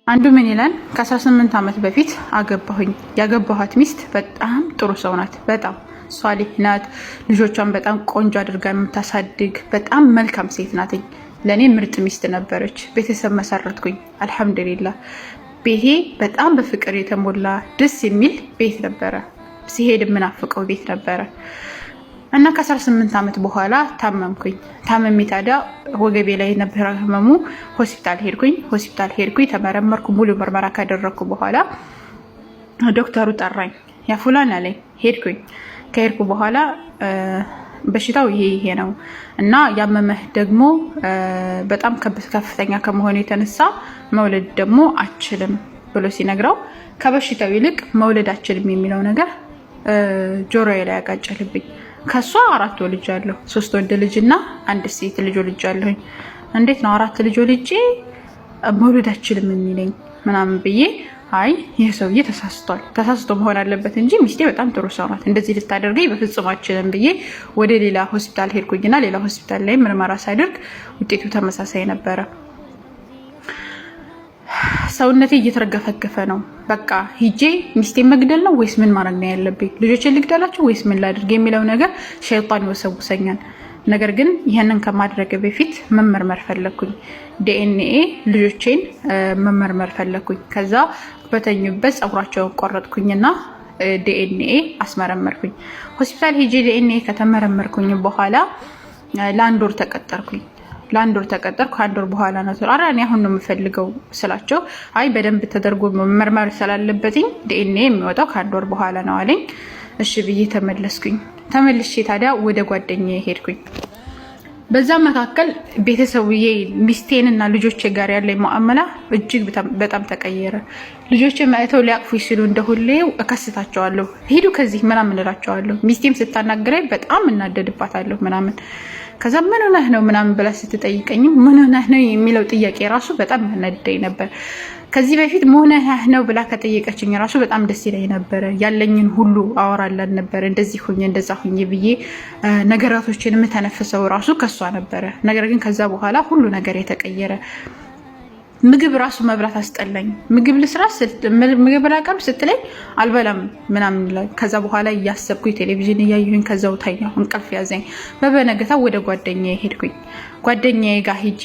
አንዱ ምን ይላል? ከ18 ዓመት በፊት አገባሁኝ። ያገባኋት ሚስት በጣም ጥሩ ሰው ናት። በጣም ሷሊህ ናት። ልጆቿን በጣም ቆንጆ አድርጋ የምታሳድግ በጣም መልካም ሴት ናትኝ። ለእኔ ምርጥ ሚስት ነበረች። ቤተሰብ መሰረትኩኝ። አልሐምዱሊላህ። ቤቴ በጣም በፍቅር የተሞላ ደስ የሚል ቤት ነበረ። ሲሄድ የምናፍቀው ቤት ነበረ እና ከ18 ዓመት በኋላ ታመምኩኝ። ታመሜ ታዲያ ወገቤ ላይ ነበር ህመሙ። ሆስፒታል ሄድኩኝ። ተመረመርኩ። ሙሉ ምርመራ ካደረግኩ በኋላ ዶክተሩ ጠራኝ። ያ ፉላን አለኝ። ከሄድኩ በኋላ በሽታው ይሄ ነው እና ያመመህ ደግሞ በጣም ከፍተኛ ከመሆኑ የተነሳ መውለድ ደግሞ አችልም ብሎ ሲነግረው ከበሽታው ይልቅ መውለድ አችልም የሚለው ነገር ጆሮዬ ላይ ያቃጨልብኝ። ከሷ 4 ወልጃለሁ። 3 ወንድ ልጅና 1 ሴት ልጅ ወልጃለሁኝ። እንዴት ነው 4 ልጅ ወልጄ መውለድ አችልም የሚለኝ ምናምን ብዬ አይ ይሄ ሰውዬ ተሳስቶ መሆን አለበት እንጂ ሚስቴ በጣም ጥሩ ሰው ናት፣ እንደዚህ ልታደርገኝ በፍጹም አችልም ብዬ ወደ ሌላ ሆስፒታል ሄድኩኝና ሌላ ሆስፒታል ላይ ምርመራ ሳደርግ ውጤቱ ተመሳሳይ ነበረ። ሰውነቴ እየተረገፈገፈ ነው። በቃ ሂጄ ሚስቴን መግደል ነው ወይስ ምን ማድረግ ነው ያለብኝ? ልጆቼን ልግደላቸው ወይስ ምን ላድርግ የሚለው ነገር ሸይጣን ይወሰውሰኛል። ነገር ግን ይህንን ከማድረግ በፊት መመርመር ፈለኩኝ። ዲኤንኤ ልጆቼን መመርመር ፈለኩኝ። ከዛ በተኙበት ፀጉራቸውን ቆረጥኩኝና ዲኤንኤ አስመረመርኩኝ። ሆስፒታል ሂጄ ዲኤንኤ ከተመረመርኩኝ በኋላ ለአንድ ወር ተቀጠርኩኝ። ከአንድ ወር በኋላ ነው ኧረ እኔ አሁን ነው የምፈልገው ስላቸው አይ በደንብ ተደርጎ መመርመር ስላለበትኝ ዲኤንኤ የሚወጣው ከአንድ ወር በኋላ ነው አለኝ። እሺ ብዬ ተመልሼ ታዲያ ወደ ጓደኛዬ ሄድኩኝ። በዛ መካከል ቤተሰብዬ ሚስቴንና ልጆቼ ጋር ያለኝ ሙአመላ እጅግ በጣም ተቀየረ። ልጆቼ መጥተው ሊያቅፉኝ ሲሉ እንደሁሌው እከስታቸዋለሁ፣ ሄዱ ከዚህ ምናምን እላቸዋለሁ። ሚስቴም ስታናግረኝ በጣም እናደድባታለሁ ምናምን። ከዛ ምን ሆነህ ነው ምናምን ብላ ስትጠይቀኝም ምን ሆነህ ነው የሚለው ጥያቄ ራሱ በጣም ያናደደኝ ነበር። ከዚህ በፊት ምን ሆነህ ነው ብላ ከጠየቀችኝ ራሱ በጣም ደስ ይለኝ ነበረ። ያለኝን ሁሉ አወራለን ነበር። እንደዚህ ሁኜ እንደዛ ሁኜ ብዬ ነገራቶችን የምተነፍሰው ራሱ ከሷ ነበረ። ነገር ግን ከዛ በኋላ ሁሉ ነገር የተቀየረ። ምግብ ራሱ መብላት አስጠላኝ። ምግብ ላቀርብ ስትለኝ አልበላም ምናምን ይላል። ከዛ በኋላ እያሰብኩኝ ቴሌቪዥን እያየሁኝ ከዛው ታኛሁ፣ እንቅልፍ ያዘኝ። በበነገታው ወደ ጓደኛዬ ሄድኩኝ። ጓደኛዬ ጋር ሄጄ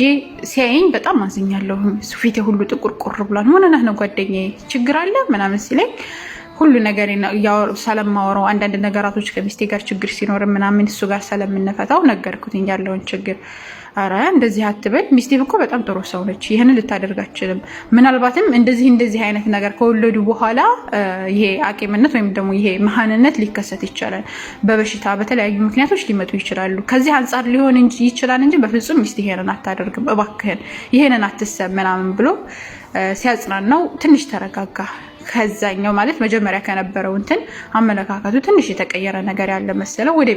ሲያየኝ በጣም አዝኛለሁ። ፊቴ ሁሉ ጥቁር ቁር ብሏል። ምን ሆነህ ነው ጓደኛዬ ችግር አለ ምናምን ሲለኝ ሁሉ ነገር ሰለማወራው አንዳንድ ነገራቶች ከሚስቴ ጋር ችግር ሲኖር ምናምን እሱ ጋር ስለምንፈታው ነገርኩትኝ ያለውን ችግር። አረ እንደዚህ አትበል፣ ሚስቴ እኮ በጣም ጥሩ ሰው ነች፣ ይሄንን ልታደርግ አትችልም። ምናልባትም እንደዚህ አይነት ነገር ከወለዱ በኋላ ይሄ አቂምነት ወይም ደግሞ ይሄ መሃንነት ሊከሰት ይችላል። በበሽታ በተለያዩ ምክንያቶች ሊመጡ ይችላሉ። ከዚህ አንጻር ሊሆን ይችላል እንጂ በፍጹም ሚስቴ ይሄንን አታደርግም፣ እባክህን ይሄንን አትሰብ ምናምን ብሎ ሲያጽናናው ትንሽ ተረጋጋ። ከዛኛው ማለት መጀመሪያ ከነበረው አመለካከቱ ትንሽ የተቀየረ ነገር ያለ መሰለው። ወደ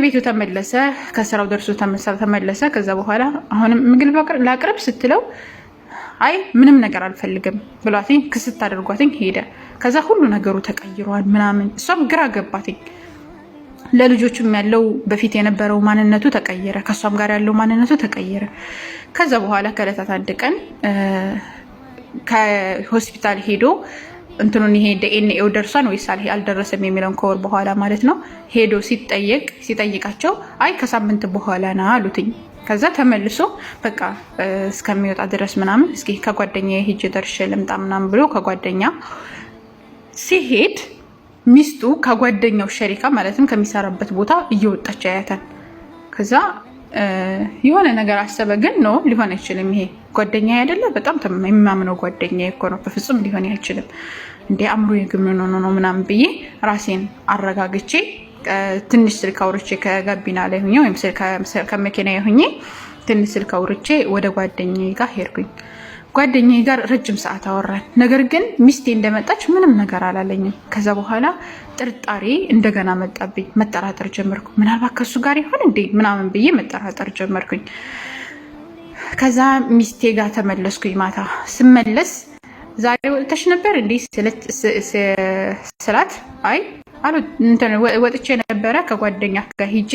ቤቱ ተመለሰ። ከስራው ደርሶ ተመለሰ። ከዛ በኋላ አሁንም ምግብ ላቅርብ ስትለው አይ ምንም ነገር አልፈልግም ብሏትኝ ክስት አድርጓትኝ ሄደ። ከዛ ሁሉ ነገሩ ተቀይሯል ምናምን። እሷም ግራ ገባትኝ። ለልጆቹም ያለው በፊት የነበረው ማንነቱ ተቀየረ፣ ከሷም ጋር ያለው ማንነቱ ተቀየረ። ከዛ በኋላ ከዕለታት አንድ ቀን ከሆስፒታል ሄዶ ይሄ ዲኤንኤው ደርሷን ወይስ አልደረሰም የሚለውን ከወር በኋላ ማለት ነው ሄዶ ሲጠይቃቸው አይ ከሳምንት በኋላ ና አሉትኝ። ከዛ ተመልሶ በቃ እስከሚወጣ ድረስ ምናምን እስኪ ከጓደኛዬ ሄጄ ደርሼ ልምጣ ምናምን ብሎ ከጓደኛ ሲሄድ ሚስቱ ከጓደኛው ሸሪካ ማለትም ከሚሰራበት ቦታ እየወጣች ያያታል። ከዛ የሆነ ነገር አሰበ። ግን ነው ሊሆን አይችልም፣ ይሄ ጓደኛ አይደለ፣ በጣም የሚማምነው ጓደኛ እኮ ነው፣ በፍጹም ሊሆን አይችልም፣ እንደ አእምሮ የግም ነው ምናምን ብዬ ራሴን አረጋግቼ ትንሽ ስልክ አውርቼ ከጋቢና ላይ ሆኜ ወይም ከመኪና ሆኜ ትንሽ ስልክ አውርቼ ወደ ጓደኛዬ ጋር ሄድኩኝ። ጓደኛዬ ጋር ረጅም ሰዓት አወራን። ነገር ግን ሚስቴ እንደመጣች ምንም ነገር አላለኝም። ከዛ በኋላ ጥርጣሬ እንደገና መጣብኝ። መጠራጠር ጀመርኩ። ምናልባት ከሱ ጋር ይሆን እንዴ ምናምን ብዬ መጠራጠር ጀመርኩኝ። ከዛ ሚስቴ ጋር ተመለስኩኝ። ማታ ስመለስ ዛሬ ወጥተሽ ነበር እንዴ ስላት አይ ወጥቼ ነበረ ከጓደኛ ጋር ሂጄ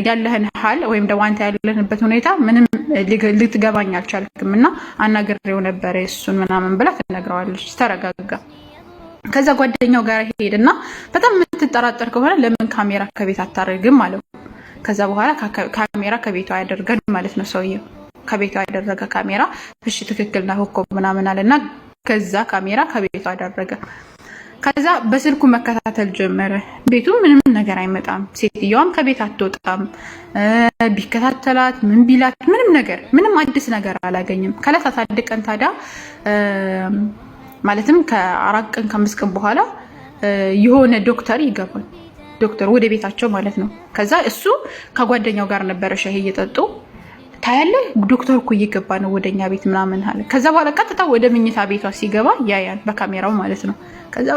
ያለህን ሐል ወይም ደግሞ አንተ ያለህንበት ሁኔታ ምንም ልትገባኝ አልቻልክም እና አናግሬው ነበረ እሱን ምናምን ብላ ትነግረዋለች። ተረጋጋ። ከዛ ጓደኛው ጋር ሄድና በጣም የምትጠራጠር ከሆነ ለምን ካሜራ ከቤት አታደርግም አለው። ከዛ በኋላ ካሜራ ከቤቷ ያደርጋል ማለት ነው። ሰውየው ከቤቷ ያደረገ ካሜራ እሺ ትክክል ነው እኮ ምናምን አለና ከዛ ካሜራ ከቤቷ አደረገ። ከዛ በስልኩ መከታተል ጀመረ። ቤቱ ምንም ነገር አይመጣም። ሴትዮዋም ከቤት አትወጣም። ቢከታተላት ምን ቢላት ምንም አዲስ ነገር አላገኝም። ከዕለታት አንድ ቀን ታዲያ ማለትም ከ4 ቀን ከ5 ቀን በኋላ የሆነ ዶክተር ይገባል። ዶክተር ወደ ቤታቸው ማለት ነው። ከዛ እሱ ከጓደኛው ጋር ነበረ ሻይ እየጠጡ ታያለህ ዶክተር እኮ እየገባ ነው ወደኛ ቤት ምናምን አለ። ከዛ በኋላ ቀጥታ ወደ መኝታ ቤቷ ሲገባ ያያል በካሜራው ማለት ነው። ከዛ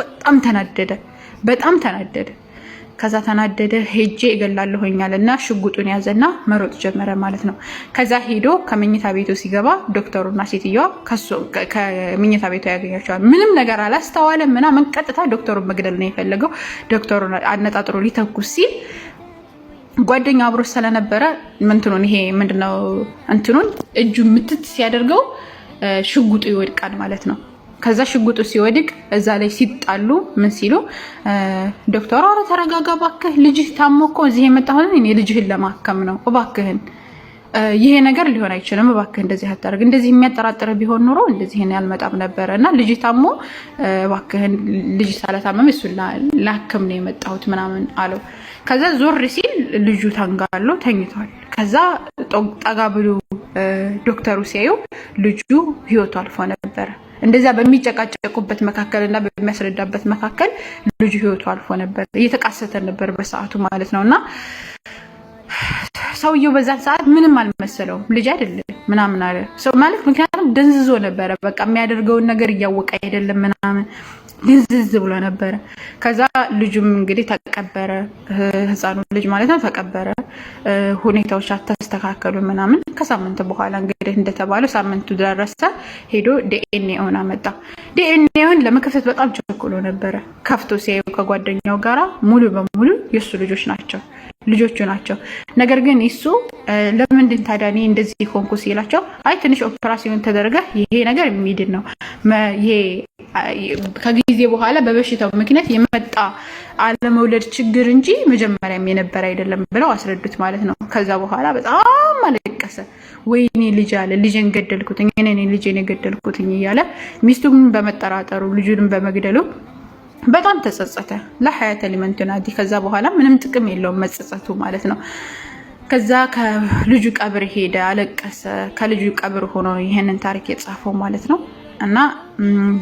በጣም ተናደደ። ከዛ ተናደደ ሄጄ እገላለሁኛልና ሽጉጡን ያዘና መሮጥ ጀመረ ማለት ነው። ከዛ ሄዶ ከመኝታ ቤቱ ሲገባ ዶክተሩና ሴትዮዋ ከመኝታ ቤቱ ያገኛቸዋል። ምንም ነገር አላስተዋለም ምናምን ቀጥታ ዶክተሩን መግደል ነው የፈለገው። ዶክተሩን አነጣጥሮ ሊተኩስ ሲል ጓደኛ አብሮ ስለነበረ ይሄ ምንድነው እንትኑን እጁ ምትት ሲያደርገው ሽጉጡ ይወድቃል ማለት ነው። ከዛ ሽጉጡ ሲወድቅ እዛ ላይ ሲጣሉ ምን ሲሉ ዶክተሩ አረ ተረጋጋ እባክህ ልጅህ ታሞ እኮ እዚህ የመጣሁት እኔ ልጅህን ለማከም ነው እባክህን ይሄ ነገር ሊሆን አይችልም እባክህ እንደዚህ አታርግ እንደዚህ የሚያጠራጥር ቢሆን ኖሮ እንደዚህ ያልመጣም ነበርና ልጅህ ታሞ እባክህን ልጅ ሳላታመም እሱ ላከም ነው የመጣሁት ምናምን አለው። ከዛ ዞር ሲል ልጁ ተንጋሎ ተኝቷል። ከዛ ጠጋ ብሎ ዶክተሩ ሲያዩ ልጁ ህይወቱ አልፎ ነበር። እንደዛ በሚጨቃጨቁበት መካከልና በሚያስረዳበት መካከል ልጁ ህይወቱ አልፎ ነበር። እየተቃሰተ ነበር በሰዓቱ ማለት ነውና ሰውየው በዛን ሰዓት ምንም አልመሰለውም። ልጅ አይደለም ምናምን አለ ሰው ማለት ምክንያቱም ደንዝዞ ነበረ። በቃ የሚያደርገውን ነገር እያወቀ አይደለም ምናምን ድንዝዝ ብሎ ነበረ። ከዛ ልጁም እንግዲህ ተቀበረ። ህፃኑ ልጅ ማለት ነው ተቀበረ። ሁኔታዎች ተስተካከሉ ምናምን። ከሳምንት በኋላ እንግዲህ እንደተባለው ሳምንቱ ደረሰ። ሄዶ ዲኤንኤውን አመጣ። ዲኤንኤውን ለመከፈት በጣም ቸኩሎ ነበረ። ከፍቶ ሲያዩ ከጓደኛው ጋራ ሙሉ በሙሉ የሱ ልጆቹ ናቸው። ነገር ግን እሱ ለምንድን ታዲያ እኔ እንደዚህ ሆንኩ ሲላቸው አይ ትንሽ ኦፕራሲዮን ተደረገ ይሄ ነገር የሚድን ነው ይሄ ከጊዜ በኋላ በበሽታው ምክንያት የመጣ አለመውለድ ችግር እንጂ መጀመሪያም የነበረ አይደለም ብለው አስረዱት ማለት ነው። ከዛ በኋላ በጣም አለቀሰ። ወይኔ ልጅ አለ ልጅን ገደልኩትኝ እኔ ልጅን ገደልኩትኝ እያለ ሚስቱን በመጠራጠሩ ልጁን በመግደሉ በጣም ተጸጸተ። ለሐያተ ሊመን ተናዲ። ከዛ በኋላ ምንም ጥቅም የለውም መጸጸቱ ማለት ነው። ከዛ ከልጁ ቀብር ሄደ፣ አለቀሰ። ከልጁ ቀብር ሆኖ ይሄንን ታሪክ የጻፈው ማለት ነው። እና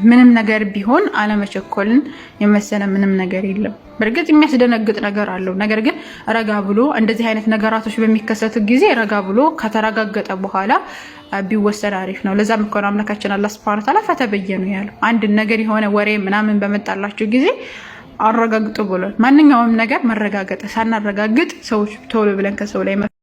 ምንም ነገር ቢሆን አለመቸኮልን የመሰለ ምንም ነገር የለም። በእርግጥ የሚያስደነግጥ ነገር አለው። ነገር ግን ረጋ ብሎ እንደዚህ አይነት ነገራቶች በሚከሰቱ ጊዜ ረጋ ብሎ ከተረጋገጠ በኋላ ቢወሰድ አሪፍ ነው። ለዛም እኮ ነው አምላካችን አላህ Subhanahu Wa Ta'ala ፈተበየኑ ያለው። አንድ ነገር የሆነ ወሬ ምናምን በመጣላችሁ ጊዜ አረጋግጡ ብሎ ማንኛውም ነገር መረጋገጥ ሳናረጋግጥ ሰዎች ቶሎ ብለን ከሰው ላይ